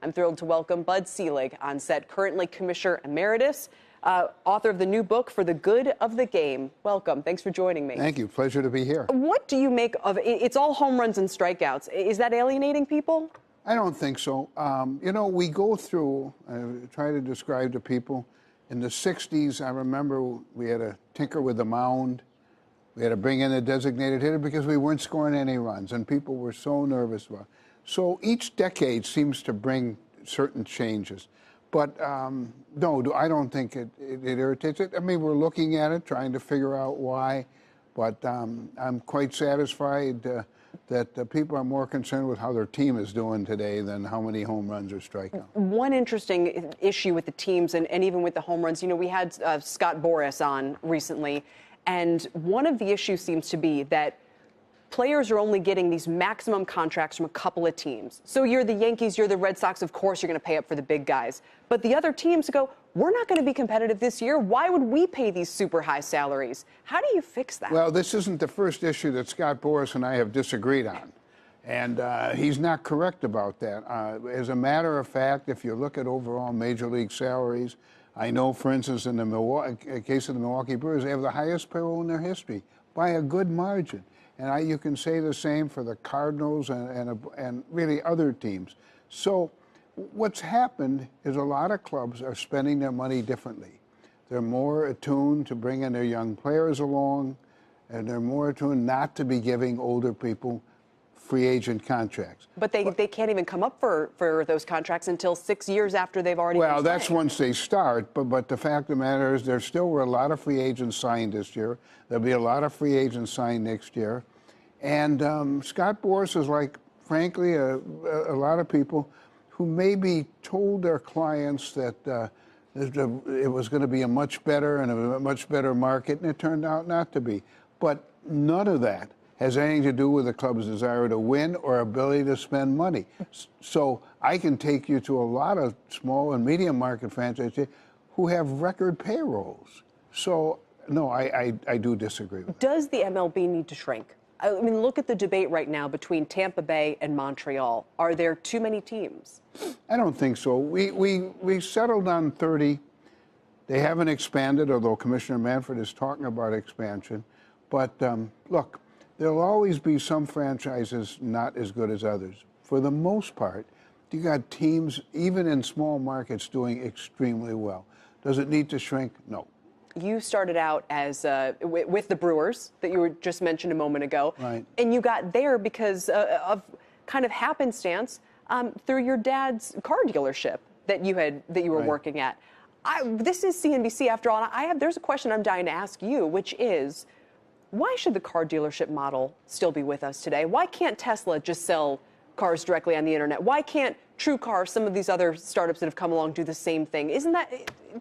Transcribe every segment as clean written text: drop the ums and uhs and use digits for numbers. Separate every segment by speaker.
Speaker 1: I'm thrilled to welcome Bud Selig on set, currently Commissioner Emeritus, author of the new book, For the Good of the Game. Welcome. Thanks for joining me.
Speaker 2: Thank you. Pleasure to be here.
Speaker 1: What do you make of it? It's all home runs and strikeouts. Is that alienating people?
Speaker 2: I don't think so. You know, we go through, try to describe to people, in the 60s, I remember we had to tinker with the mound. We had to bring in a designated hitter because we weren't scoring any runs, and people were so nervous about it. So each decade seems to bring certain changes. But no, I don't think it irritates it. I mean, we're looking at it, trying to figure out why. But I'm quite satisfied that people are more concerned with how their team is doing today than how many home runs or strikeouts.
Speaker 1: One interesting issue with the teams and even with the home runs, you know, we had Scott Boras on recently, and one of the issues seems to be that players are only getting these maximum contracts from a couple of teams. So you're the Yankees, you're the Red Sox, of course you're going to pay up for the big guys. But the other teams go, we're not going to be competitive this year. Why would we pay these super high salaries? How do you fix that?
Speaker 2: Well, this isn't the first issue that Scott Boras and I have disagreed on. And he's not correct about that. As a matter of fact, if you look at overall major league salaries, I know, for instance, in the case of the Milwaukee Brewers, they have the highest payroll in their history by a good margin. And you can say the same for the Cardinals and really other teams. So what's happened is a lot of clubs are spending their money differently. They're more attuned to bringing their young players along, and they're more attuned not to be giving older people free agent contracts.
Speaker 1: But they can't even come up for those contracts until 6 years after they've already been
Speaker 2: Well, that's
Speaker 1: signed.
Speaker 2: once they start, but the fact of the matter is there still were a lot of free agents signed this year. There'll be a lot of free agents signed next year. And Scott Boras is like, frankly, a lot of people who maybe told their clients that it was going to be a much better and a much better market, and it turned out not to be. But none of that has anything to do with the club's desire to win or ability to spend money. So I can take you to a lot of small and medium market franchises who have record payrolls. So, no, I do disagree with that.
Speaker 1: Does the MLB need to shrink? I mean, look at the debate right now between Tampa Bay and Montreal. Are there too many teams?
Speaker 2: I don't think so. We settled on 30. They haven't expanded, although Commissioner Manfred is talking about expansion. But look, there'll always be some franchises not as good as others. For the most part, you got teams, even in small markets, doing extremely well. Does it need to shrink? No.
Speaker 1: You started out as with the Brewers that you were just mentioned a moment ago,
Speaker 2: right?
Speaker 1: And you got there because of kind of happenstance through your dad's car dealership that you were
Speaker 2: right.
Speaker 1: working at. This is CNBC after all. There's a question I'm dying to ask you, which is, why should the car dealership model still be with us today? Why can't Tesla just sell cars directly on the internet? Why can't TrueCar, some of these other startups that have come along, do the same thing? Isn't that,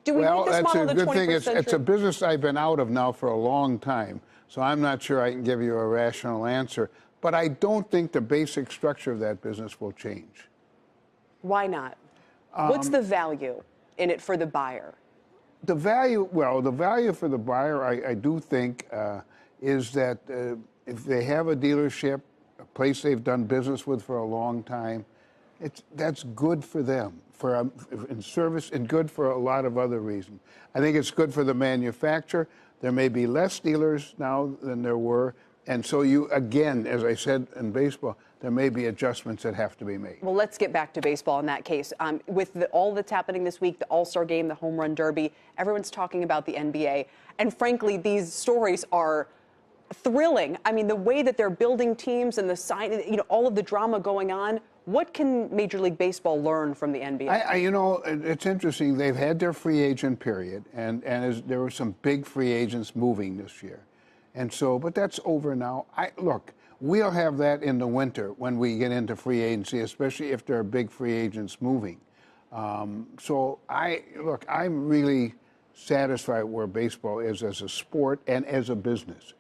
Speaker 1: do we need this model in the 21st century? Well, that's a good thing.
Speaker 2: It's a business I've been out of now for a long time, so I'm not sure I can give you a rational answer. But I don't think the basic structure of that business will change.
Speaker 1: Why not? What's the value in it for the buyer?
Speaker 2: The value for the buyer, I do think, is that if they have a dealership, a place they've done business with for a long time, that's good for them, in service, and good for a lot of other reasons. I think it's good for the manufacturer. There may be less dealers now than there were, and so again, as I said in baseball, there may be adjustments that have to be made.
Speaker 1: Well, let's get back to baseball in that case. With all that's happening this week, the All-Star Game, the Home Run Derby, everyone's talking about the NBA, and frankly, these stories are thrilling. I mean, the way that they're building teams and all of the drama going on. What can Major League Baseball learn from the NBA?
Speaker 2: It's interesting. They've had their free agent period, and there were some big free agents moving this year. And so, but that's over now. Look, we'll have that in the winter when we get into free agency, especially if there are big free agents moving. So I'm really satisfied where baseball is as a sport and as a business.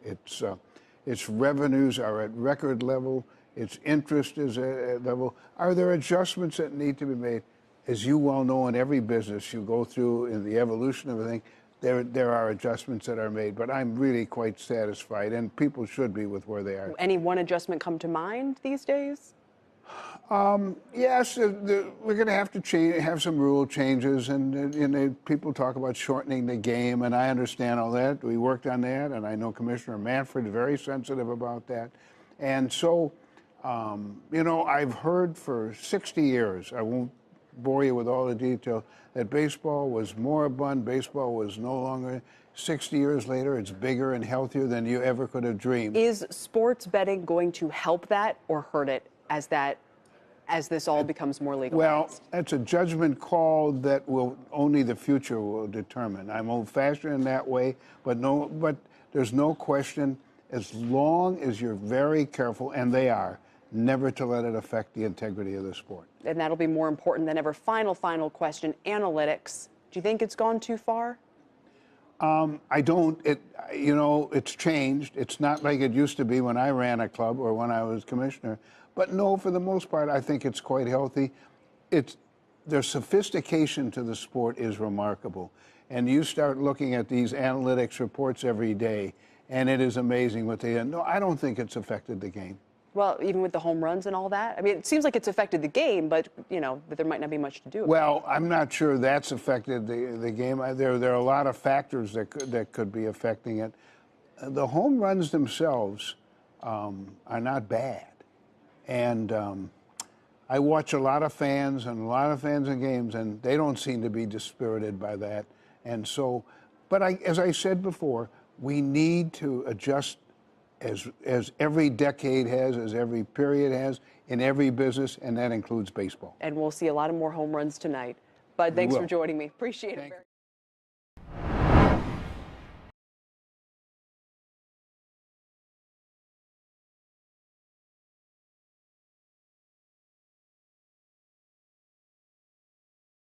Speaker 2: Its revenues are at record level. Its interest is at level. Are there adjustments that need to be made? As you well know, in every business you go through in the evolution of everything, there are adjustments that are made. But I'm really quite satisfied, and people should be with where they are.
Speaker 1: Any one adjustment come to mind these days?
Speaker 2: Yes, we're going to have to have some rule changes, and people talk about shortening the game, and I understand all that. We worked on that, and I know Commissioner Manfred is very sensitive about that. And so, I've heard for 60 years, I won't bore you with all the detail, that baseball was moribund, baseball was no longer. 60 years later, it's bigger and healthier than you ever could have dreamed.
Speaker 1: Is sports betting going to help that or hurt it as this all becomes more legalized?
Speaker 2: Well, that's a judgment call that only the future will determine. I'm old-fashioned in that way, but there's no question, as long as you're very careful, and they are, never to let it affect the integrity of the sport.
Speaker 1: And that'll be more important than ever. Final question, analytics. Do you think it's gone too far?
Speaker 2: I don't. It's changed. It's not like it used to be when I ran a club or when I was commissioner. But no, for the most part, I think it's quite healthy. Their sophistication to the sport is remarkable. And you start looking at these analytics reports every day, and it is amazing what they do. No, I don't think it's affected the game.
Speaker 1: Well, even with the home runs and all that? I mean, it seems like it's affected the game, but there might not be much to do.
Speaker 2: Well, I'm not sure that's affected the game. There are a lot of factors that could be affecting it. The home runs themselves are not bad. And I watch a lot of fans in games, and they don't seem to be dispirited by that. And so, but as I said before, we need to adjust as every decade has, as every period has, in every business, and that includes baseball.
Speaker 1: And we'll see a lot of more home runs tonight. Bud, thanks for joining me. Appreciate it.